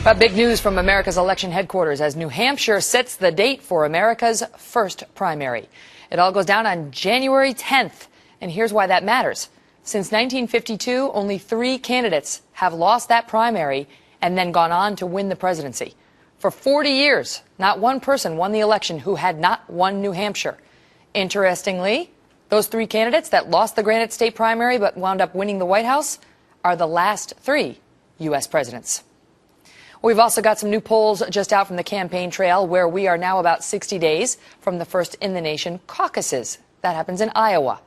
But big news from America's election headquarters as New Hampshire sets the date for America's first primary. It all goes down on January 10th. And here's why that matters. Since 1952, only 3 candidates have lost that primary and then gone on to win the presidency. For 40 years, not one person won the election who had not won New Hampshire. Interestingly, those 3 candidates that lost the Granite State primary but wound up winning the White House are the last 3 U.S. presidents. We've also got some new polls just out from the campaign trail where we are now about 60 days from the first in the nation caucuses. That happens in Iowa.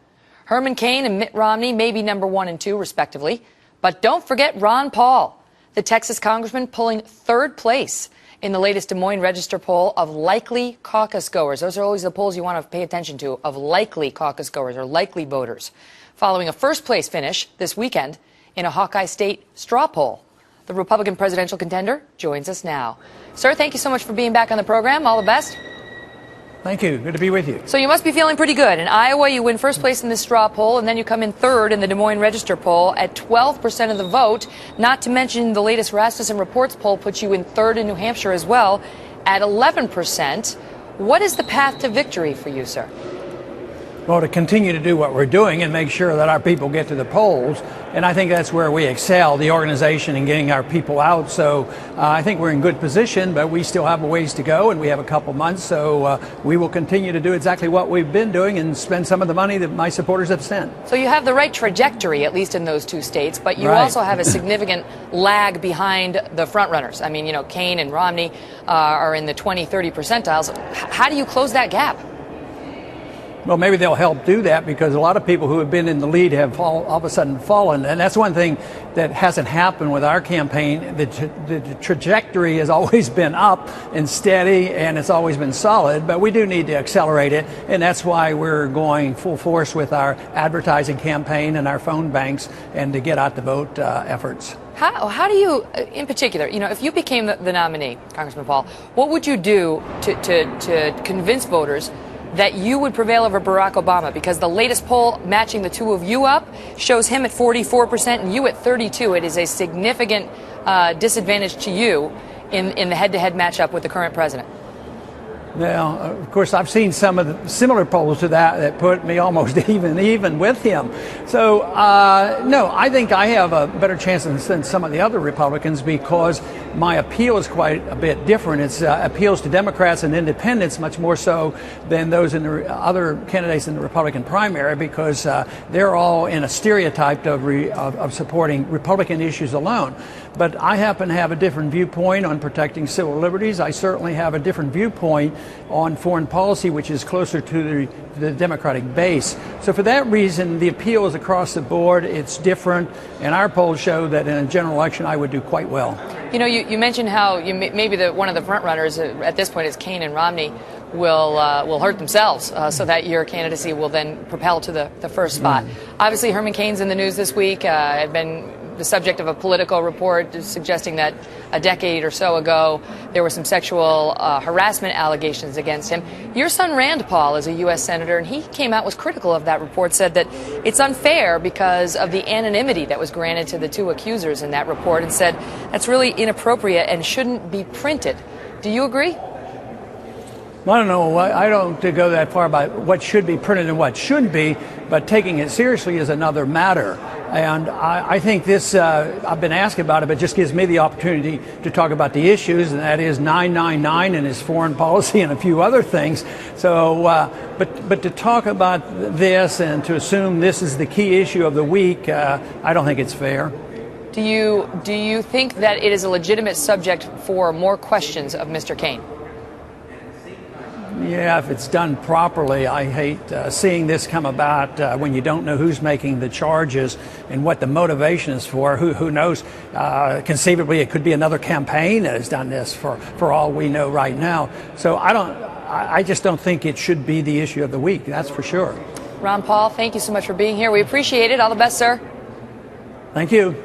Herman Cain and Mitt Romney may be number 1 and 2 respectively. But don't forget Ron Paul, the Texas congressman pulling 3rd place in the latest Des Moines Register poll of likely caucus goers. Those are always the polls you want to pay attention to, of likely caucus goers or likely voters. Following a first place finish this weekend in a Hawkeye State straw poll. The Republican presidential contender joins us now. Sir, thank you so much for being back on the program. All the best. Thank you. Good to be with you. So you must be feeling pretty good. In Iowa, you win first place in this straw poll, and then you come in 3rd in the Des Moines Register poll at 12% of the vote. Not to mention the latest Rasmussen Reports poll puts you in 3rd in New Hampshire as well at 11%. What is the path to victory for you, sir? Well, to continue to do what we're doing and make sure that our people get to the polls. And I think that's where we excel, the organization, in getting our people out. So I think we're in good position, but we still have a ways to go, and we have a couple months. So we will continue to do exactly what we've been doing and spend some of the money that my supporters have spent. So you have the right trajectory, at least in those 2 states, but you also have a significant lag behind the front runners. I mean, you know, Cain and Romney are in the 20, 30 percentiles. How do you close that gap? Well, maybe they'll help do that because a lot of people who have been in the lead have all of a sudden fallen. And that's one thing that hasn't happened with our campaign. The trajectory has always been up and steady, and it's always been solid. But we do need to accelerate it. And that's why we're going full force with our advertising campaign and our phone banks and to get out the vote efforts. How do you, in particular, you know, if you became the nominee, Congressman Paul, what would you do to convince voters that you would prevail over Barack Obama? Because the latest poll matching the 2 of you up shows him at 44% and you at 32%. It is a significant disadvantage to you in the head-to-head matchup with the current president. Now, of course, I've seen some of the similar polls to that put me almost even with him. So, no, I think I have a better chance than some of the other Republicans because my appeal is quite a bit different. It's appeals to Democrats and independents much more so than those in the other candidates in the Republican primary because they're all in a stereotype of supporting Republican issues alone. But I happen to have a different viewpoint on protecting civil liberties. I certainly have a different viewpoint on foreign policy, which is closer to the Democratic base. So for that reason, the appeal is across the board. It's different. And our polls show that in a general election, I would do quite well. You know, you mentioned how maybe one of the front runners at this point is Cain and Romney will hurt themselves so that your candidacy will then propel to the first spot. Obviously, Herman Cain's in the news this week. Had been the subject of a Politico report suggesting that a decade or so ago there were some sexual harassment allegations against him. Your son Rand Paul is a U.S. Senator, and he came out, was critical of that report, said that it's unfair because of the anonymity that was granted to the 2 accusers in that report, and said that's really inappropriate and shouldn't be printed. Do you agree? I don't know. I don't go that far about what should be printed and what shouldn't be, but taking it seriously is another matter. And I think this, I've been asked about it, but it just gives me the opportunity to talk about the issues, and that is 999 and his foreign policy and a few other things. So, but to talk about this and to assume this is the key issue of the week, I don't think it's fair. Do you think that it is a legitimate subject for more questions of Mr. Cain? Yeah, if it's done properly. I hate seeing this come about when you don't know who's making the charges and what the motivation is for. Who knows? Conceivably, it could be another campaign that has done this for all we know right now. So I just don't think it should be the issue of the week. That's for sure. Ron Paul, thank you so much for being here. We appreciate it. All the best, sir. Thank you.